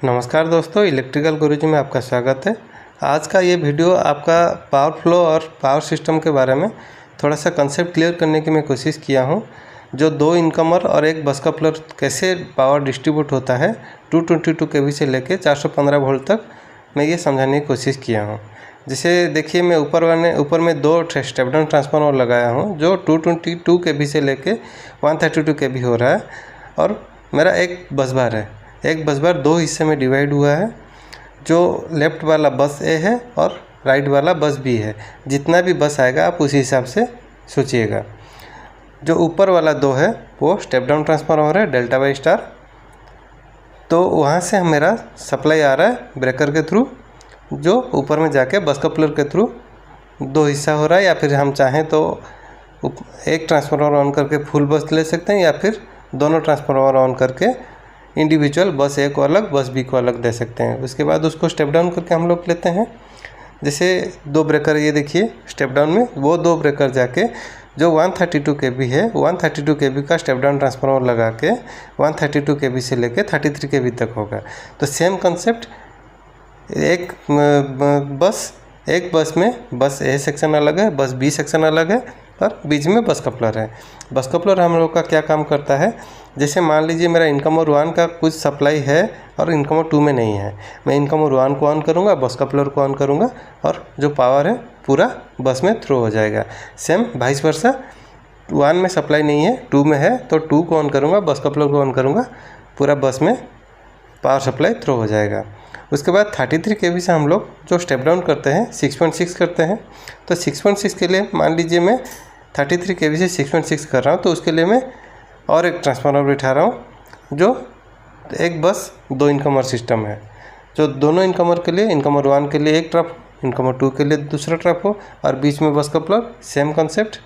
नमस्कार दोस्तों, इलेक्ट्रिकल गुरुजी में आपका स्वागत है। आज का ये वीडियो आपका पावर फ्लो और पावर सिस्टम के बारे में थोड़ा सा कंसेप्ट क्लियर करने की मैं कोशिश किया हूँ। जो दो इनकमर और एक बस कपलर कैसे पावर डिस्ट्रीब्यूट होता है 222 kV से लेके 415 वोल्ट तक, मैं ये समझाने की कोशिश किया हूँ। जैसे देखिए, मैं ऊपर में दो स्टेप डाउन ट्रांसफार्मर लगाया हूँ जो 222 kV से लेके 132 kV हो रहा है, और मेरा एक बस बार है। एक बस बार दो हिस्से में डिवाइड हुआ है। जो लेफ़्ट वाला बस ए है और राइट वाला बस बी है। जितना भी बस आएगा आप उसी हिसाब से सोचिएगा। जो ऊपर वाला दो है वो स्टेप डाउन ट्रांसफार्मर है डेल्टा वाई स्टार। तो वहाँ से मेरा सप्लाई आ रहा है ब्रेकर के थ्रू, जो ऊपर में जाके बस कपलर के थ्रू दो हिस्सा हो रहा है। या फिर हम चाहें तो एक ट्रांसफार्मर ऑन करके फुल बस ले सकते हैं, या फिर दोनों ट्रांसफार्मर ऑन करके इंडिविजुअल बस ए को अलग बस बी को अलग दे सकते हैं। उसके बाद उसको स्टेप डाउन करके हम लोग लेते हैं। जैसे दो ब्रेकर, ये देखिए स्टेप डाउन में वो दो ब्रेकर जाके जो 132 kV है 132 kV का स्टेप डाउन ट्रांसफार्मर लगा के 132 kV से लेके 33 kV तक होगा। तो सेम कंसेप्ट, एक बस में बस ए सेक्शन अलग है, बस बी सेक्शन अलग है, और बीच में बस कपलर है। बस कपलर हम लोग का क्या काम करता है, जैसे मान लीजिए मेरा इनकमर 1 का कुछ सप्लाई है और इनकमर 2 में नहीं है। मैं इनकमर 1 को ऑन करूँगा, बस कपलर को ऑन करूँगा, और जो पावर है पूरा बस में थ्रो हो जाएगा। सेम वाइस वर्सा, 1 में सप्लाई नहीं है 2 में है, तो 2 को ऑन करूँगा, बस कपलर को ऑन करूँगा, पूरा बस में पावर सप्लाई थ्रो हो जाएगा। उसके बाद 33 kV से हम लोग जो स्टेप डाउन करते हैं 6.6 करते हैं। तो 6.6 के लिए मान लीजिए मैं 33 kV से 6.6 कर रहा हूँ, तो उसके लिए मैं और एक ट्रांसफार्मर बिठा रहा हूँ जो एक बस दो इनकमर सिस्टम है। जो दोनों इनकमर के लिए, इनकमर 1 के लिए एक ट्रफ, इनकमर 2 के लिए दूसरा ट्रफ हो, और बीच में बस कपलर, सेम कंसेप्ट।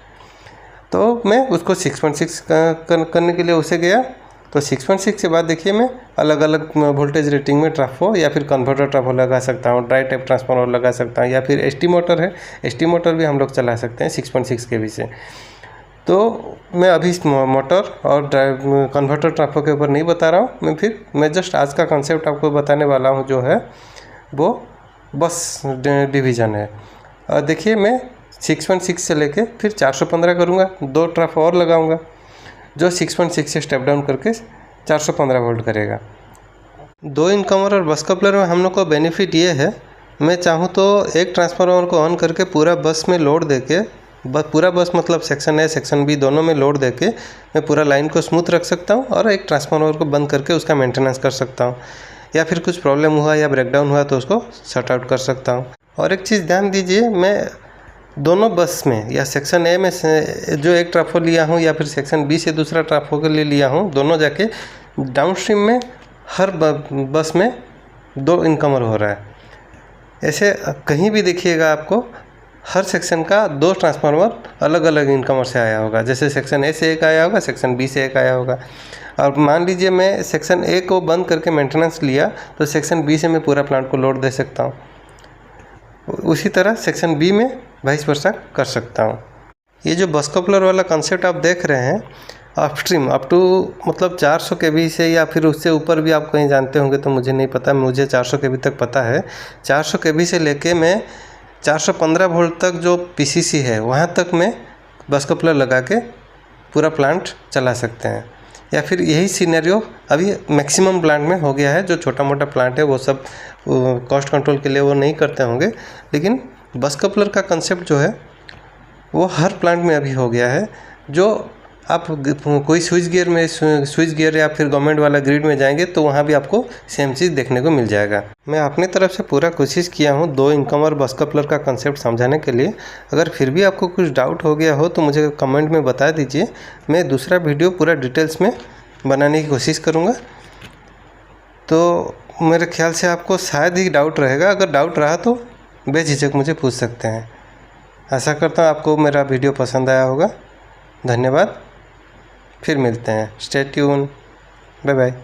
तो मैं उसको 6.6 करने के लिए उसे गया। तो 6.6 के बाद देखिए, मैं अलग अलग वोल्टेज रेटिंग में ट्रांसफो या फिर कन्वर्टर ट्रांसफो लगा सकता हूँ, ड्राई टाइप ट्रांसफार्मर लगा सकता हूँ, या फिर एसटी मोटर है, एसटी मोटर भी हम लोग चला सकते हैं 6.6 kV से। तो मैं अभी मोटर और कन्वर्टर ट्रांसफो के ऊपर नहीं बता रहा हूँ, मैं जस्ट आज का कंसेप्ट आपको बताने वाला हूँ, जो है वो बस डिवीज़न है। और देखिए, मैं 6.6 से लेके फिर 415 करूँगा, दो ट्रांसफो और लगाऊँगा जो 6.6 से स्टेप डाउन करके 415 वोल्ट करेगा। दो इनकमर और बस कपलर में हम लोग को बेनिफिट ये है, मैं चाहूँ तो एक ट्रांसफार्मर को ऑन करके पूरा बस में लोड देके, पूरा बस मतलब सेक्शन ए सेक्शन बी दोनों में लोड देके मैं पूरा लाइन को स्मूथ रख सकता हूँ, और एक ट्रांसफार्मर को बंद करके उसका मेंटेनेंस कर सकता हूँ, या फिर कुछ प्रॉब्लम हुआ या ब्रेकडाउन हुआ तो उसको शट आउट कर सकता हूँ। और एक चीज़ ध्यान दीजिए, मैं दोनों बस में या सेक्शन ए में से जो एक ट्रांसफो लिया हूँ, या फिर सेक्शन बी से दूसरा ट्रांसफो के लिए लिया हूँ, दोनों जाके डाउन स्ट्रीम में हर बस में दो इनकमर हो रहा है। ऐसे कहीं भी देखिएगा आपको हर सेक्शन का दो ट्रांसफार्मर अलग अलग इनकमर से आया होगा। जैसे सेक्शन ए से एक आया होगा, सेक्शन बी से एक आया होगा। और मान लीजिए मैं सेक्शन ए को बंद करके मेंटेनेंस लिया, तो सेक्शन बी से मैं पूरा प्लांट को लोड दे सकता हूँ। उसी तरह सेक्शन बी में वाइस वर्सा कर सकता हूँ। ये जो बस कपलर वाला कंसेप्ट आप देख रहे हैं, अपस्ट्रीम अप टू मतलब 400 kV से या फिर उससे ऊपर भी आप कहीं जानते होंगे, तो मुझे नहीं पता, मुझे 400 kV तक पता है। 400 kV से लेके मैं 415 वोल्ट तक जो PCC है वहाँ तक मैं बस कपलर लगा के पूरा प्लांट चला सकते हैं। या फिर यही सिनेरियो अभी मैक्सिमम प्लांट में हो गया है। जो छोटा मोटा प्लांट है वो सब कॉस्ट कंट्रोल के लिए वो नहीं करते होंगे, लेकिन बस कपलर का कंसेप्ट जो है वो हर प्लांट में अभी हो गया है। जो आप कोई स्विच गियर या फिर गवर्नमेंट वाला ग्रिड में जाएंगे तो वहाँ भी आपको सेम चीज़ देखने को मिल जाएगा। मैं अपनी तरफ से पूरा कोशिश किया हूँ दो इनकमर बस कपलर का कंसेप्ट समझाने के लिए। अगर फिर भी आपको कुछ डाउट हो गया हो तो मुझे कमेंट में बता दीजिए, मैं दूसरा वीडियो पूरा डिटेल्स में बनाने की कोशिश करूँगा। तो मेरे ख्याल से आपको शायद ही डाउट रहेगा। अगर डाउट रहा तो बेझिझक मुझे पूछ सकते हैं। आशा करता हूँ आपको मेरा वीडियो पसंद आया होगा। धन्यवाद, फिर मिलते हैं। Stay tune, bye bye.